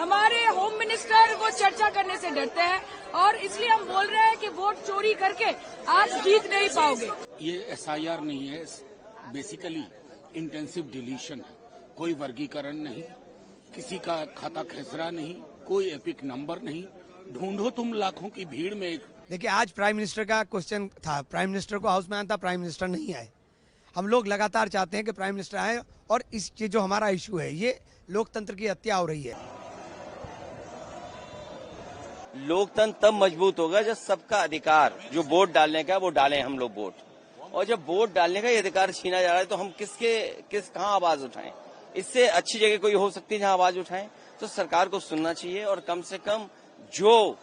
हमारे home minister वो चर्चा करने से डरते हैं और इसलिए हम बोल रहे हैं कि वोट चोरी करके आप जीत नहीं पाओगे। ये SIR नहीं है, बेसिकली इंटेंसिव डिलीशन है। कोई वर्गीकरण नहीं, किसी का खाता खेसरा नहीं, कोई एपिक नंबर नहीं। ढूंढो तुम लाखों की भीड़ में एक। देखिए, आज प्राइम मिनिस्टर का क्वेश्चन था, प्राइम मिनिस्टर को हाउस में आना था, प्राइम मिनिस्टर नहीं आए। हम लोग लगातार चाहते हैं कि प्राइम मिनिस्टर आए और इस ये जो हमारा इशू है, ये लोकतंत्र की हत्या हो रही है। लोकतंत्र तब मजबूत होगा जब सबका अधिकार जो वोट डालने का वो डालें हम लोग वोट, और जब वोट डालने का ये अधिकार छीना जा रहा है तो हम कहाँ आवाज उठाएं। इससे अच्छी जगह कोई हो सकती है जहां आवाज उठाएं। तो सरकार को सुनना चाहिए और कम से कम जो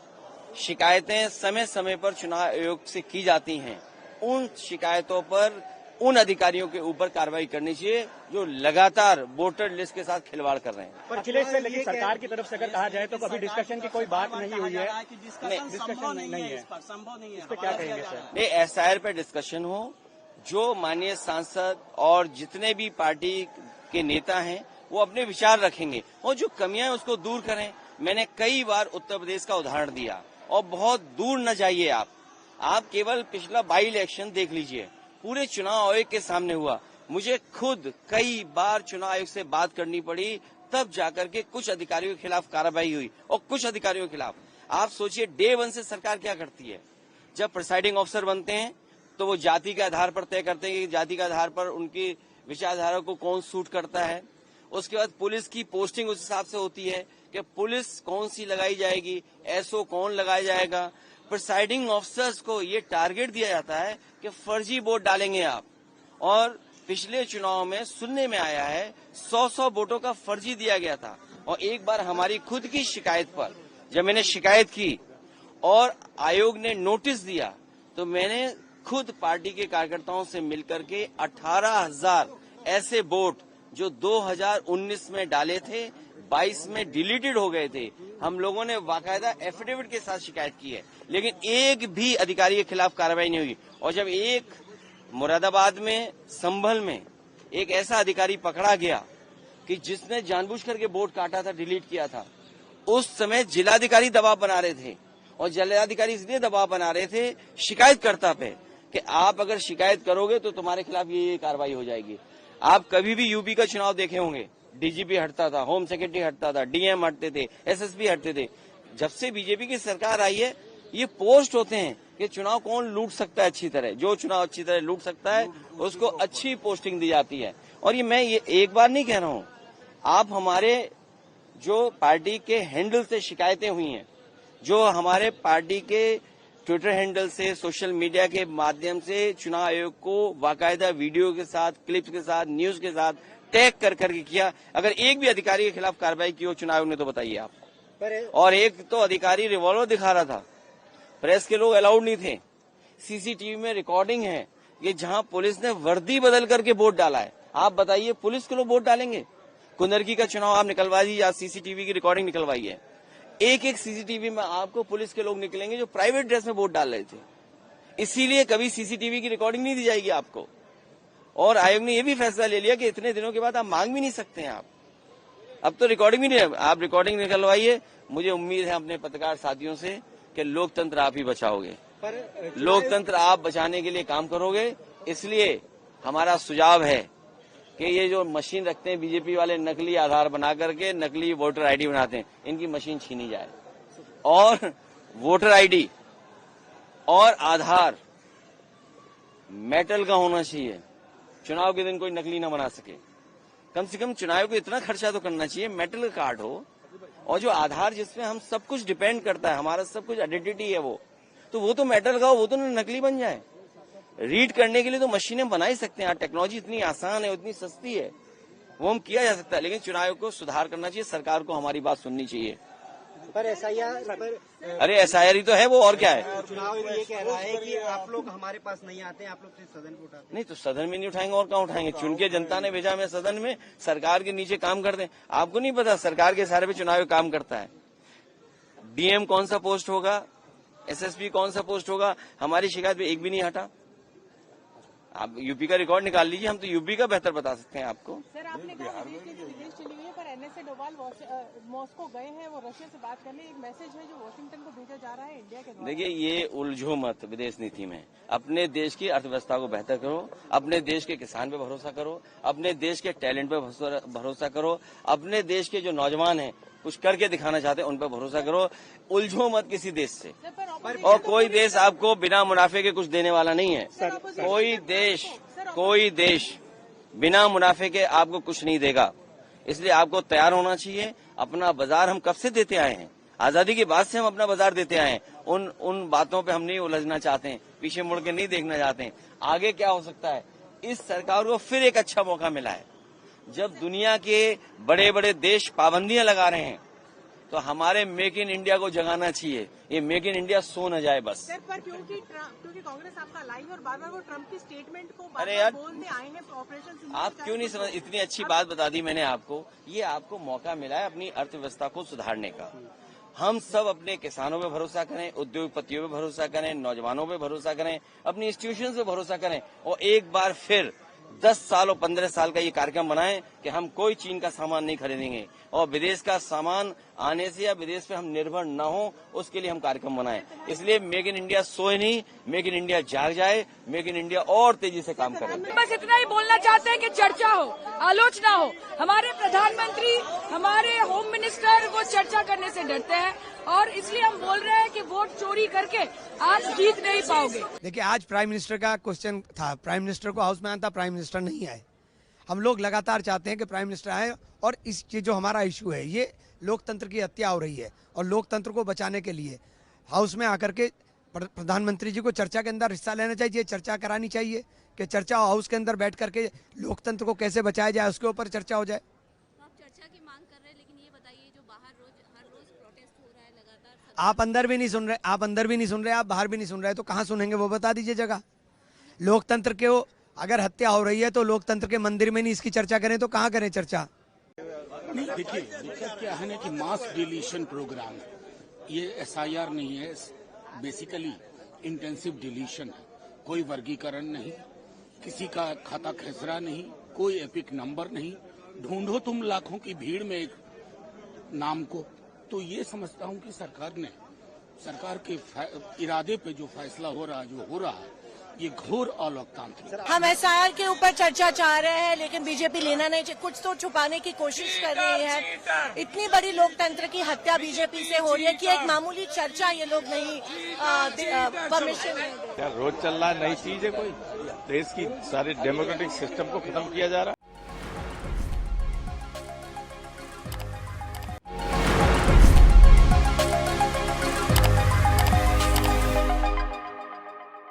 शिकायतें समय समय पर चुनाव आयोग से की जाती हैं, उन शिकायतों पर उन अधिकारियों के ऊपर कार्रवाई करनी चाहिए जो लगातार वोटर लिस्ट के साथ खिलवाड़ कर रहे हैं। पर अखिलेश से लेकिन सरकार की तरफ से अगर कहा जाए तो कभी डिस्कशन की कोई बात नहीं हुई है। डिस्कशन नहीं है, संभव नहीं है। इस पे क्या कहेंगे सर? नहीं, SIR पे डिस्कशन हो, जो माननीय सांसद और जितने भी पार्टी के नेता हैं वो अपने विचार रखेंगे और जो कमियां हैं उसको दूर करें। मैंने कई बार उत्तर प्रदेश का उदाहरण दिया और बहुत दूर न जाइए आप केवल पिछला बाई इलेक्शन देख लीजिए, पूरे चुनाव आयोग के सामने हुआ। मुझे खुद कई बार चुनाव आयोग से बात करनी पड़ी, तब जाकर के कुछ अधिकारियों के खिलाफ कार्रवाई हुई और कुछ अधिकारियों के खिलाफ। आप सोचिए डे 1 से सरकार क्या करती है। जब प्रिसाइडिंग ऑफिसर बनते हैं तो वो जाति के आधार पर तय करते हैं कि जाति के आधार पर उनकी विचारधारा को कौन सूट करता है। उसके बाद पुलिस की पोस्टिंग उस हिसाब से होती है कि पुलिस कौन सी लगाई जाएगी, SO कौन लगाया जाएगा। प्रिसाइडिंग ऑफिसर्स को ये टारगेट दिया जाता है कि फर्जी वोट डालेंगे आप, और पिछले चुनाव में सुनने में आया है 100 वोटों का फर्जी दिया गया था। और एक बार हमारी खुद की शिकायत पर जब मैंने शिकायत की और आयोग ने नोटिस दिया तो मैंने खुद पार्टी के कार्यकर्ताओं से मिलकर के 18,000 ऐसे वोट जो 2019 में डाले थे 22 में डिलीटेड हो गए थे, हम लोगों ने बाकायदा एफिडेविट के साथ शिकायत की है, लेकिन एक भी अधिकारी के खिलाफ कार्रवाई नहीं हुई। और जब एक मुरादाबाद में संभल में एक ऐसा अधिकारी पकड़ा गया कि जिसने जानबूझ करके वोट काटा था, डिलीट किया था, उस समय जिलाधिकारी दबाव बना रहे थे और जिलाधिकारी इसलिए दबाव बना रहे थे शिकायतकर्ता पे कि आप अगर शिकायत करोगे तो तुम्हारे खिलाफ ये कार्रवाई हो जाएगी। आप कभी भी यूपी का चुनाव देखे होंगे, DGP हटता था, होम सेक्रेटरी हटता था, DM हटते थे, SSP हटते थे। जब से बीजेपी की सरकार आई है ये पोस्ट होते हैं कि चुनाव कौन लूट सकता है अच्छी तरह, जो चुनाव अच्छी तरह लूट सकता है उसको अच्छी पोस्टिंग दी जाती है। और मैं ये एक बार नहीं कह रहा हूँ, आप हमारे जो पार्टी के हैंडल से शिकायतें हुई हैं, जो हमारे पार्टी के ट्विटर हैंडल से, सोशल मीडिया के माध्यम से चुनाव आयोग को बाकायदा वीडियो के साथ, क्लिप्स के साथ, न्यूज के साथ टैग कर करके किया, अगर एक भी अधिकारी के खिलाफ कार्रवाई की हो चुनाव आयोग ने तो बताइए आप। और एक तो अधिकारी रिवॉल्वर दिखा रहा था, प्रेस के लोग अलाउड नहीं थे। CCTV में रिकॉर्डिंग है कि जहां पुलिस ने वर्दी बदल करके वोट डाला है। आप बताइए पुलिस के लोग वोट डालेंगे? कुंदरकी का चुनाव आप निकलवा दीजिए, आज CCTV की रिकॉर्डिंग निकलवाई है, एक CCTV में आपको पुलिस के लोग निकलेंगे जो प्राइवेट ड्रेस में वोट डाल रहे थे। इसीलिए कभी CCTV की रिकॉर्डिंग नहीं दी जाएगी आपको। और आयोग ने यह भी फैसला ले लिया कि इतने दिनों के बाद आप मांग भी नहीं सकते हैं। आप अब तो रिकॉर्डिंग भी नहीं है, आप रिकॉर्डिंग निकलवाइए। मुझे उम्मीद है अपने पत्रकार साथियों से कि लोकतंत्र आप ही बचाओगे, लोकतंत्र आप बचाने के लिए काम करोगे। इसलिए हमारा सुझाव है कि ये जो मशीन रखते हैं बीजेपी वाले, नकली आधार बना करके नकली वोटर ID बनाते हैं, इनकी मशीन छीनी जाए और वोटर ID और आधार मेटल का होना चाहिए। चुनाव के दिन कोई नकली ना बना सके। कम से कम चुनाव को इतना खर्चा तो करना चाहिए, मेटल कार्ड हो और जो आधार जिसमें हम सब कुछ डिपेंड करता है, हमारा सब कुछ आइडेंटिटी है वो तो मेटल का हो, वो तो नकली बन जाए। रीड करने के लिए तो मशीनें बना ही सकते हैं, टेक्नोलॉजी इतनी आसान है, इतनी सस्ती है, वो हम किया जा सकता है। लेकिन चुनाव को सुधार करना चाहिए, सरकार को हमारी बात सुननी चाहिए। पर अरे SIR ही तो है वो, और क्या है? चुनाव ये कह रहा है कि आप लोग हमारे पास नहीं आते, आप लोग सिर्फ सदन को उठाते। नहीं तो सदन में नहीं उठाएंगे और कहाँ उठाएंगे? चुन के जनता ने भेजा हमें सदन में, सरकार के नीचे काम करते हैं। आपको नहीं पता सरकार के सारे पे चुनाव काम करता है। DM कौन सा पोस्ट होगा, SSP कौन सा पोस्ट होगा, हमारी शिकायत पे एक भी नहीं हटा। आप UP का रिकॉर्ड निकाल लीजिए, हम तो UP का बेहतर बता सकते हैं आपको। सर आपने कहा विदेश चली हुई है, पर एस ए डोवाल मॉस्को गए हैं, वो रशिया से बात करने, एक मैसेज है जो वॉशिंगटन को भेजा जा रहा है इंडिया के द्वारा। देखिए, ये उलझो मत विदेश नीति में। अपने देश की अर्थव्यवस्था को बेहतर करो, अपने देश के किसान पे भरोसा करो, अपने देश के टैलेंट पे भरोसा करो, अपने देश के जो नौजवान हैं कुछ करके दिखाना चाहते हैं उन पर भरोसा करो। उलझो मत किसी देश से। और कोई देश आपको बिना मुनाफे के कुछ देने वाला नहीं है। कोई देश बिना मुनाफे के आपको कुछ नहीं देगा। इसलिए आपको तैयार होना चाहिए। अपना बाजार हम कब से देते आए हैं, आजादी के बाद से हम अपना बाजार देते आए हैं। उन बातों पे हम नहीं उलझना चाहते हैं, पीछे मुड़ के नहीं देखना चाहते हैं। आगे क्या हो सकता है, इस सरकार को फिर एक अच्छा मौका मिला है। जब दुनिया के बड़े बड़े देश पाबंदियां लगा रहे हैं तो हमारे मेक इन इंडिया को जगाना चाहिए। ये मेक इन इंडिया सो न जाए बस। सर, पर क्योंकि कांग्रेस आपका लाई और बार-बार वो ट्रम्प की स्टेटमेंट को अरे यार, बोलते आए हैं ऑपरेशन। आप क्यों नहीं समझ, इतनी अच्छी बात बता दी मैंने आपको। ये आपको मौका मिला है अपनी अर्थव्यवस्था को सुधारने का। हम सब अपने किसानों पे भरोसा करें, उद्योगपतियों पे भरोसा करें, नौजवानों पे भरोसा करें, अपनी इंस्टीट्यूशन पे भरोसा करें और एक बार फिर 10 साल और 15 साल का ये कार्यक्रम बनाएं कि हम कोई चीन का सामान नहीं खरीदेंगे और विदेश का सामान आने से या विदेश पे हम निर्भर न हो, उसके लिए हम कार्यक्रम बनाएं। इसलिए मेक इन इंडिया सोए नहीं, मेक इन इंडिया जाग जाए, मेक इन इंडिया और तेजी से काम करे। बस इतना ही बोलना चाहते हैं कि चर्चा हो, आलोचना हो। हमारे प्रधानमंत्री, हमारे होम मिनिस्टर वो चर्चा करने से डरते हैं और इसलिए हम बोल रहे हैं कि वोट चोरी करके आज जीत नहीं पाओगे। देखिए, आज प्राइम मिनिस्टर का क्वेश्चन था, प्राइम मिनिस्टर को हाउस में आना था, प्राइम मिनिस्टर नहीं आए। हम लोग लगातार चाहते हैं कि प्राइम मिनिस्टर आए और इस ये जो हमारा इशू है, ये लोकतंत्र की हत्या हो रही है और लोकतंत्र को बचाने के लिए हाउस में आकर के प्रधानमंत्री जी को चर्चा के अंदर हिस्सा लेना चाहिए, चर्चा करानी चाहिए कि चर्चा हाउस के अंदर बैठ करके लोकतंत्र को कैसे बचाया जाए, उसके ऊपर चर्चा हो जाए। आप चर्चा की मांग कर रहे हैं, लेकिन ये बताइए जो बाहर हर रोज प्रोटेस्ट हो रहा है लगातार, आप अंदर भी नहीं सुन रहे, आप बाहर भी नहीं सुन रहे, तो कहाँ सुनेंगे वो बता दीजिए जगह। लोकतंत्र के अगर हत्या हो रही है तो लोकतंत्र के मंदिर में नहीं इसकी चर्चा करें तो कहाँ करें चर्चा। नहीं, देखिए दिक्कत क्या है ना कि मास डिलीशन प्रोग्राम है, ये SIR नहीं है, बेसिकली इंटेंसिव डिलीशन है। कोई वर्गीकरण नहीं, किसी का खाता खेसरा नहीं, कोई एपिक नंबर नहीं। ढूंढो तुम लाखों की भीड़ में एक नाम को। तो ये समझता हूँ कि सरकार के इरादे पे जो फैसला हो रहा है, ये घोर अलोकतांत्रिक। हम SIR के ऊपर चर्चा चाह रहे हैं, लेकिन बीजेपी लेना नहीं चाहिए, कुछ तो छुपाने की कोशिश कर रही है। इतनी बड़ी लोकतंत्र की हत्या बीजेपी से हो रही है कि एक मामूली चर्चा ये लोग नहीं परमिशन। क्या रोज चल रहा है नई चीज है, कोई देश की सारे डेमोक्रेटिक सिस्टम को खत्म किया जा रहा है।